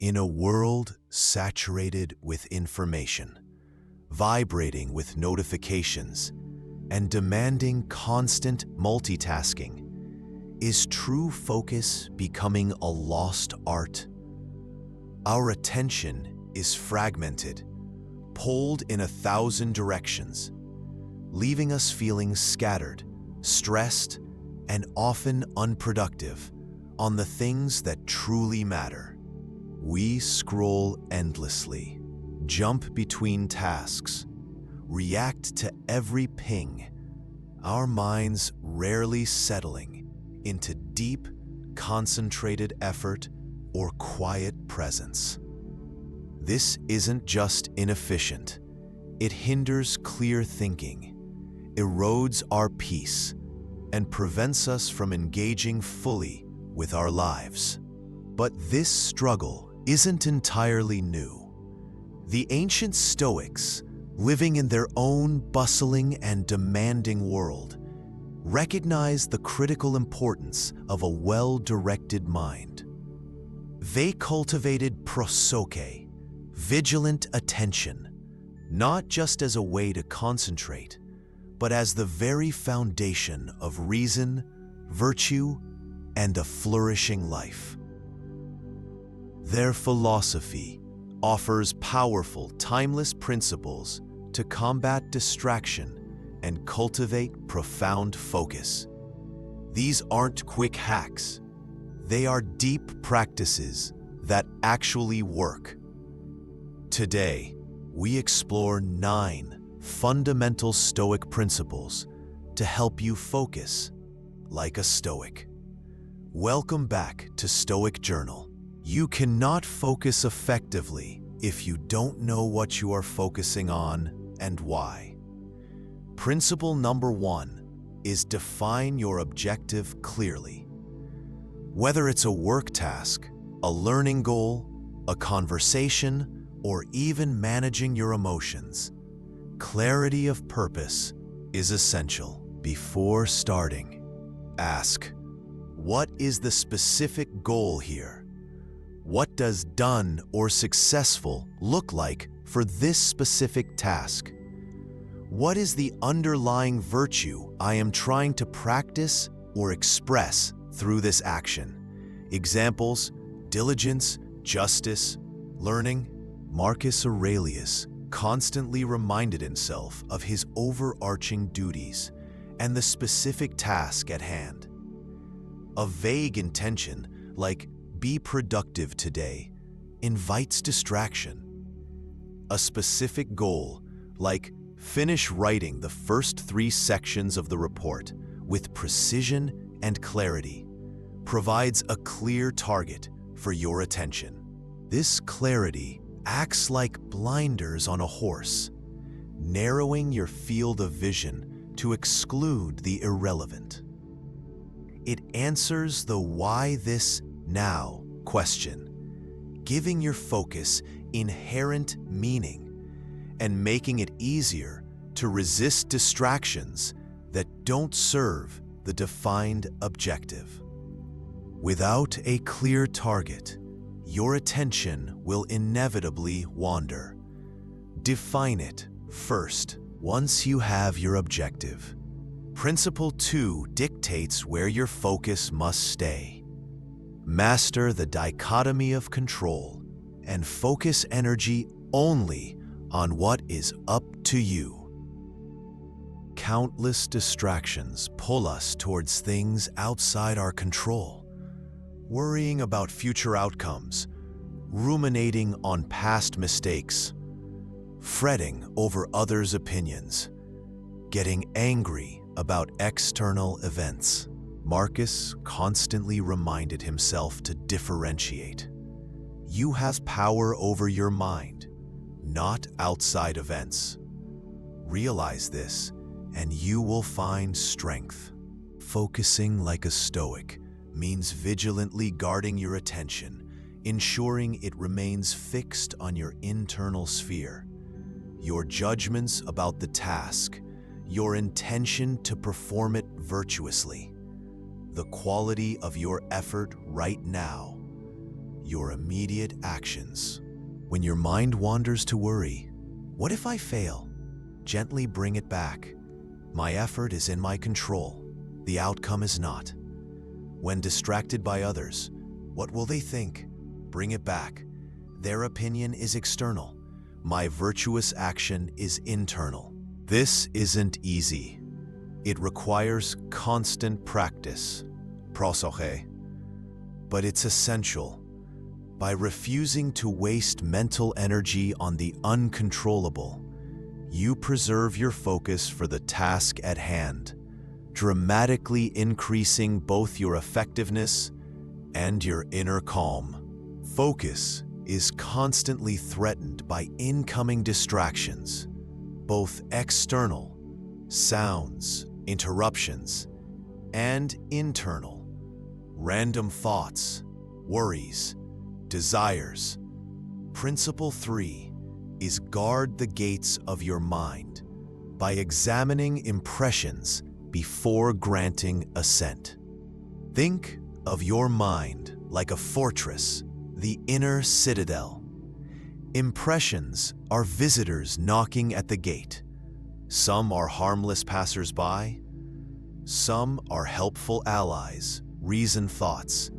In a world saturated with information, vibrating with notifications, and demanding constant multitasking, is true focus becoming a lost art? Our attention is fragmented, pulled in 1,000 directions, leaving us feeling scattered, stressed, and often unproductive on the things that truly matter. We scroll endlessly, jump between tasks, react to every ping, our minds rarely settling into deep, concentrated effort or quiet presence. This isn't just inefficient, it hinders clear thinking, erodes our peace, and prevents us from engaging fully with our lives. But this struggle isn't entirely new. The ancient Stoics, living in their own bustling and demanding world, recognized the critical importance of a well-directed mind. They cultivated prosoché, vigilant attention, not just as a way to concentrate, but as the very foundation of reason, virtue, and a flourishing life. Their philosophy offers powerful, timeless principles to combat distraction and cultivate profound focus. These aren't quick hacks. They are deep practices that actually work. Today, we explore 9 fundamental Stoic principles to help you focus like a Stoic. Welcome back to Stoic Journal. You cannot focus effectively if you don't know what you are focusing on and why. Principle number 1 is define your objective clearly. Whether it's a work task, a learning goal, a conversation, or even managing your emotions, clarity of purpose is essential. Before starting, ask, what is the specific goal here? What does done or successful look like for this specific task? What is the underlying virtue I am trying to practice or express through this action? Examples: diligence, justice, learning. Marcus Aurelius constantly reminded himself of his overarching duties and the specific task at hand. A vague intention, like "be productive today," invites distraction. A specific goal, like "finish writing the first 3 sections of the report with precision and clarity," provides a clear target for your attention. This clarity acts like blinders on a horse, narrowing your field of vision to exclude the irrelevant. It answers the "why this now" question, giving your focus inherent meaning and making it easier to resist distractions that don't serve the defined objective. Without a clear target, your attention will inevitably wander. Define it first once you have your objective. Principle 2 dictates where your focus must stay. Master the dichotomy of control and focus energy only on what is up to you. Countless distractions pull us towards things outside our control, worrying about future outcomes, ruminating on past mistakes, fretting over others' opinions, getting angry about external events. Marcus constantly reminded himself to differentiate. You have power over your mind, not outside events. Realize this, and you will find strength. Focusing like a Stoic means vigilantly guarding your attention, ensuring it remains fixed on your internal sphere. Your judgments about the task, your intention to perform it virtuously, the quality of your effort right now, your immediate actions. When your mind wanders to worry, what if I fail? Gently bring it back. My effort is in my control. The outcome is not. When distracted by others, what will they think? Bring it back. Their opinion is external. My virtuous action is internal. This isn't easy. It requires constant practice, Prosoché, but it's essential. By refusing to waste mental energy on the uncontrollable, you preserve your focus for the task at hand, dramatically increasing both your effectiveness and your inner calm. Focus is constantly threatened by incoming distractions, both external, sounds, interruptions, and internal, random thoughts, worries, desires. Principle 3 is guard the gates of your mind by examining impressions before granting assent. Think of your mind like a fortress, the inner citadel. Impressions are visitors knocking at the gate. Some are harmless passers-by, some are helpful allies, reasoned thoughts,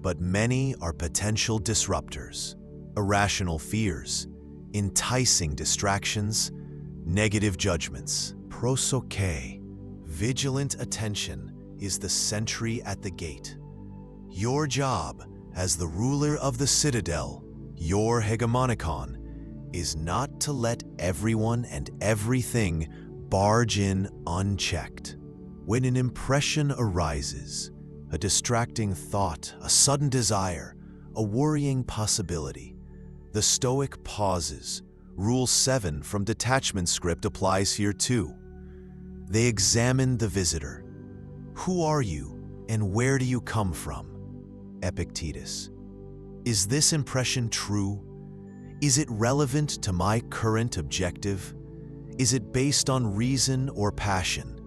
but many are potential disruptors, irrational fears, enticing distractions, negative judgments. Prosoché, vigilant attention, is the sentry at the gate. Your job as the ruler of the citadel, your hegemonikon, is not to let everyone and everything barge in unchecked. When an impression arises, a distracting thought, a sudden desire, a worrying possibility, the Stoic pauses. Rule 7 from Detachment Script applies here too. They examine the visitor. Who are you and where do you come from? Epictetus. Is this impression true? Is it relevant to my current objective? Is it based on reason or passion?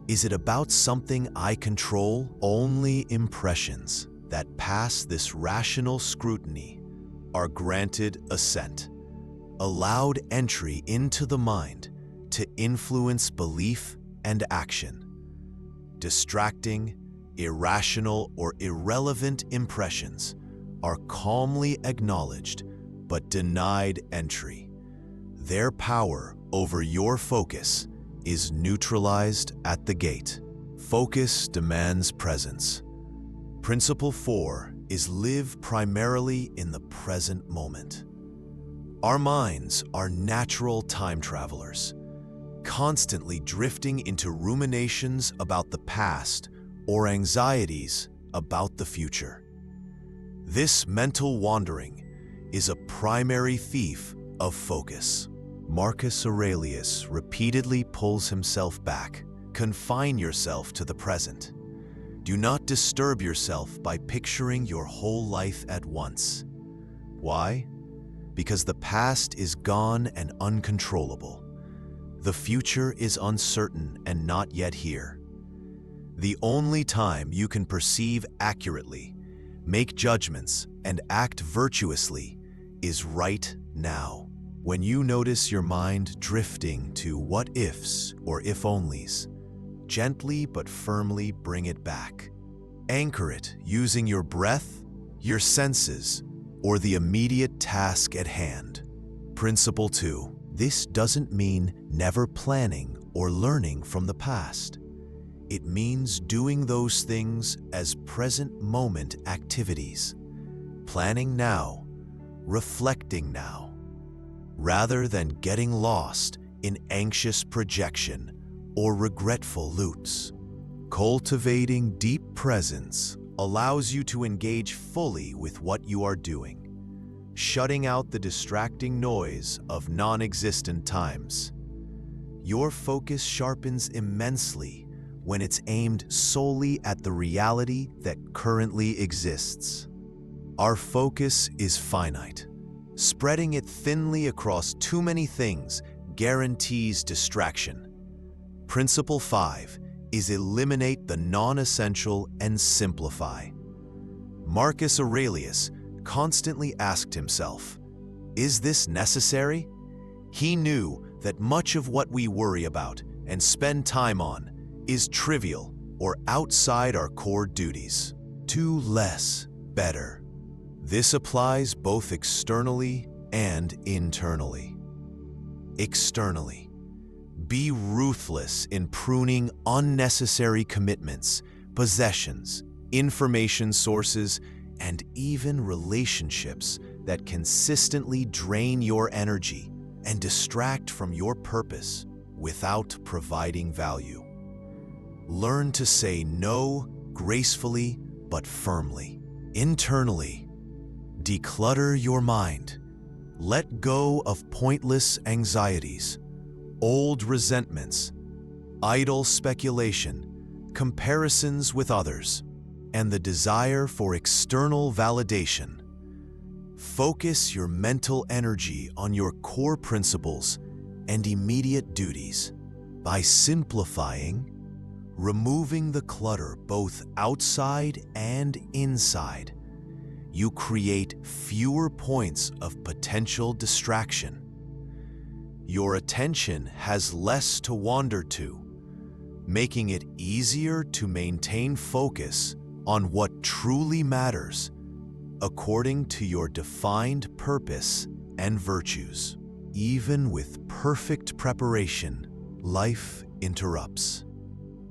Is it about something I control? Only impressions that pass this rational scrutiny are granted assent, allowed entry into the mind to influence belief and action. Distracting, irrational, or irrelevant impressions are calmly acknowledged but denied entry. Their power over your focus is neutralized at the gate. Focus demands presence. Principle 4 is live primarily in the present moment. Our minds are natural time travelers, constantly drifting into ruminations about the past or anxieties about the future. This mental wandering is a primary thief of focus. Marcus Aurelius repeatedly pulls himself back. Confine yourself to the present. Do not disturb yourself by picturing your whole life at once. Why? Because the past is gone and uncontrollable. The future is uncertain and not yet here. The only time you can perceive accurately, make judgments, and act virtuously is right now. When you notice your mind drifting to what-ifs or if-onlys, gently but firmly bring it back. Anchor it using your breath, your senses, or the immediate task at hand. Principle 2. This doesn't mean never planning or learning from the past. It means doing those things as present moment activities. Planning now, reflecting now, rather than getting lost in anxious projection or regretful loops. Cultivating deep presence allows you to engage fully with what you are doing, shutting out the distracting noise of non-existent times. Your focus sharpens immensely when it's aimed solely at the reality that currently exists. Our focus is finite. Spreading it thinly across too many things guarantees distraction. Principle 5 is eliminate the non-essential and simplify. Marcus Aurelius constantly asked himself, "Is this necessary?" He knew that much of what we worry about and spend time on is trivial or outside our core duties. Do less, better. This applies both externally and internally. Externally, be ruthless in pruning unnecessary commitments, possessions, information sources, and even relationships that consistently drain your energy and distract from your purpose without providing value. Learn to say no gracefully but firmly. Internally, declutter your mind. Let go of pointless anxieties, old resentments, idle speculation, comparisons with others, and the desire for external validation. Focus your mental energy on your core principles and immediate duties. By simplifying, removing the clutter both outside and inside, you create fewer points of potential distraction. Your attention has less to wander to, making it easier to maintain focus on what truly matters according to your defined purpose and virtues. Even with perfect preparation, life interrupts.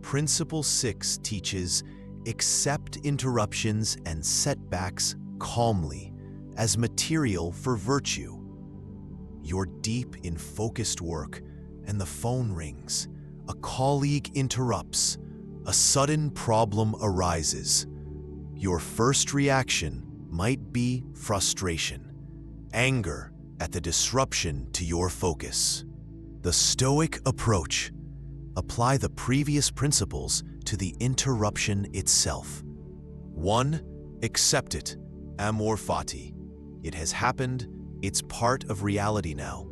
Principle 6 teaches, accept interruptions and setbacks calmly as material for virtue. You're deep in focused work and the phone rings. A colleague interrupts. A sudden problem arises. Your first reaction might be frustration, anger at the disruption to your focus. The Stoic approach: apply the previous principles to the interruption itself. 1. Accept it. Amor fati. It has happened. It's part of reality now.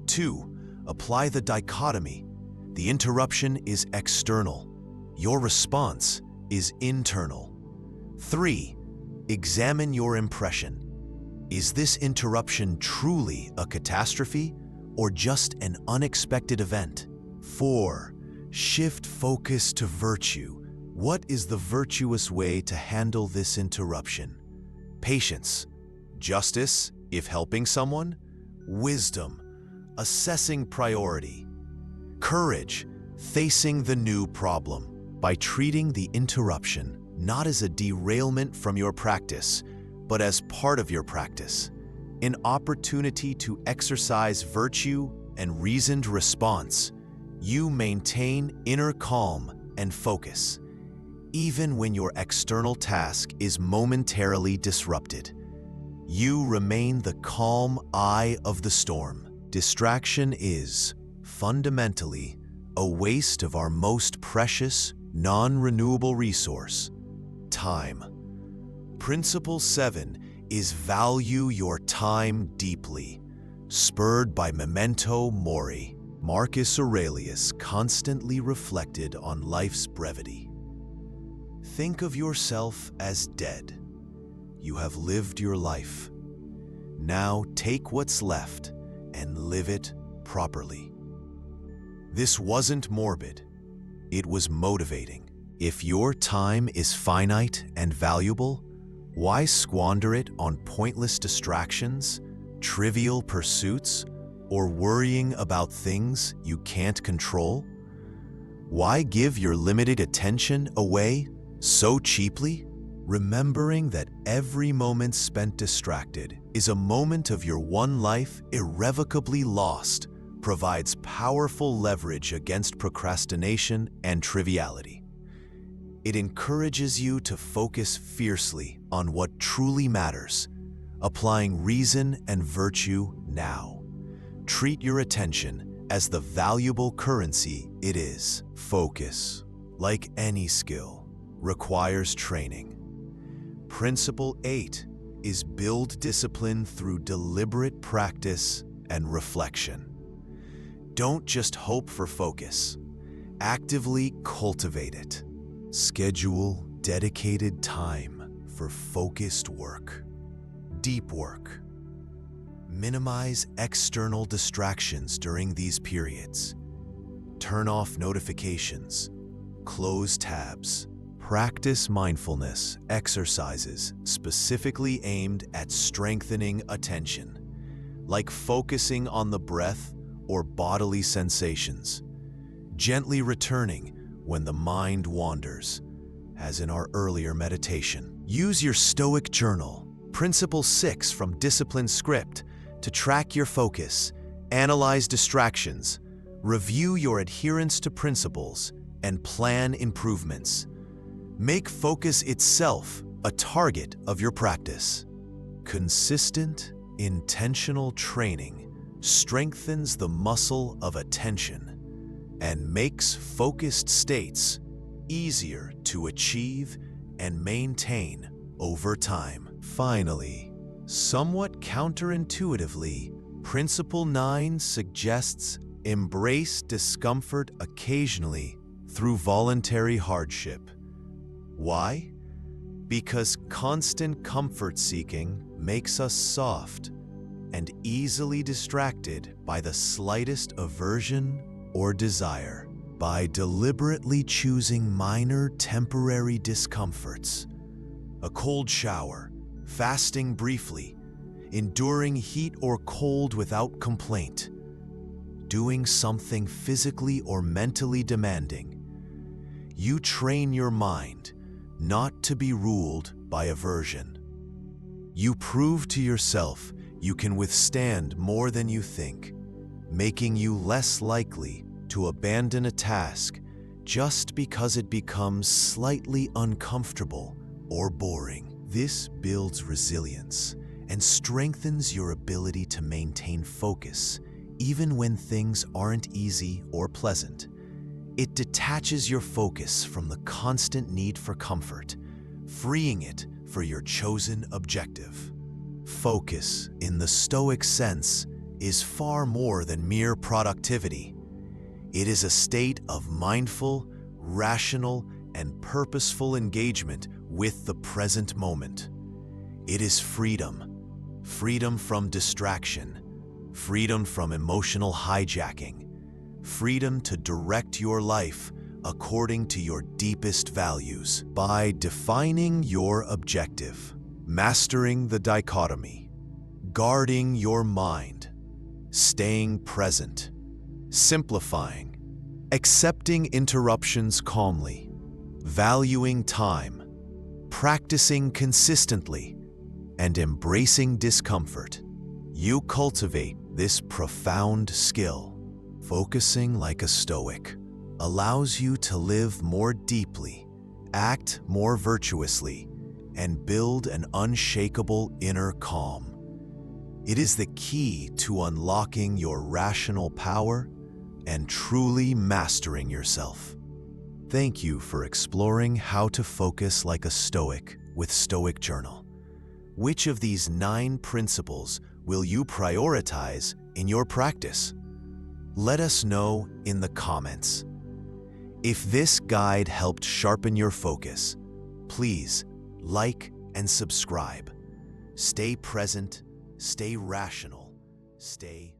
2. Apply the dichotomy. The interruption is external. Your response is internal. 3. Examine your impression. Is this interruption truly a catastrophe or just an unexpected event? 4. Shift focus to virtue. What is the virtuous way to handle this interruption? Patience. Justice, if helping someone. Wisdom, assessing priority. Courage, facing the new problem. By treating the interruption not as a derailment from your practice, but as part of your practice, an opportunity to exercise virtue and reasoned response, you maintain inner calm and focus, even when your external task is momentarily disrupted. You remain the calm eye of the storm. Distraction is, fundamentally, a waste of our most precious, non-renewable resource: time. Principle 7 is value your time deeply, spurred by memento mori. Marcus Aurelius constantly reflected on life's brevity. Think of yourself as dead. You have lived your life. Now take what's left and live it properly. This wasn't morbid. It was motivating. If your time is finite and valuable, why squander it on pointless distractions, trivial pursuits, or worrying about things you can't control? Why give your limited attention away so cheaply? Remembering that every moment spent distracted is a moment of your one life irrevocably lost provides powerful leverage against procrastination and triviality. It encourages you to focus fiercely on what truly matters, applying reason and virtue now. Treat your attention as the valuable currency it is. Focus, like any skill, requires training. Principle 8 is build discipline through deliberate practice and reflection. Don't just hope for focus. Actively cultivate it. Schedule dedicated time for focused work. deep work. Minimize external distractions during these periods. Turn off notifications. Close tabs. Practice mindfulness exercises specifically aimed at strengthening attention, like focusing on the breath or bodily sensations, gently returning when the mind wanders, as in our earlier meditation. Use your Stoic Journal, Principle 6 from Discipline Script, to track your focus, analyze distractions, review your adherence to principles, and plan improvements. Make focus itself a target of your practice. Consistent, intentional training strengthens the muscle of attention and makes focused states easier to achieve and maintain over time. Finally, somewhat counterintuitively, Principle 9 suggests embrace discomfort occasionally through voluntary hardship. Why? Because constant comfort-seeking makes us soft and easily distracted by the slightest aversion or desire. By deliberately choosing minor temporary discomforts, a cold shower, fasting briefly, enduring heat or cold without complaint, doing something physically or mentally demanding, you train your mind not to be ruled by aversion. You prove to yourself you can withstand more than you think, making you less likely to abandon a task just because it becomes slightly uncomfortable or boring. This builds resilience and strengthens your ability to maintain focus even when things aren't easy or pleasant. It detaches your focus from the constant need for comfort, freeing it for your chosen objective. Focus, in the Stoic sense, is far more than mere productivity. It is a state of mindful, rational, and purposeful engagement with the present moment. It is freedom. Freedom from distraction. Freedom from emotional hijacking. Freedom to direct your life according to your deepest values. By defining your objective, mastering the dichotomy, guarding your mind, staying present, simplifying, accepting interruptions calmly, valuing time, practicing consistently, and embracing discomfort, you cultivate this profound skill. Focusing like a Stoic allows you to live more deeply, act more virtuously, and build an unshakable inner calm. It is the key to unlocking your rational power and truly mastering yourself. Thank you for exploring how to focus like a Stoic with Stoic Journal. Which of these 9 principles will you prioritize in your practice? Let us know in the comments. If this guide helped sharpen your focus, please like and subscribe. Stay present, stay rational, stay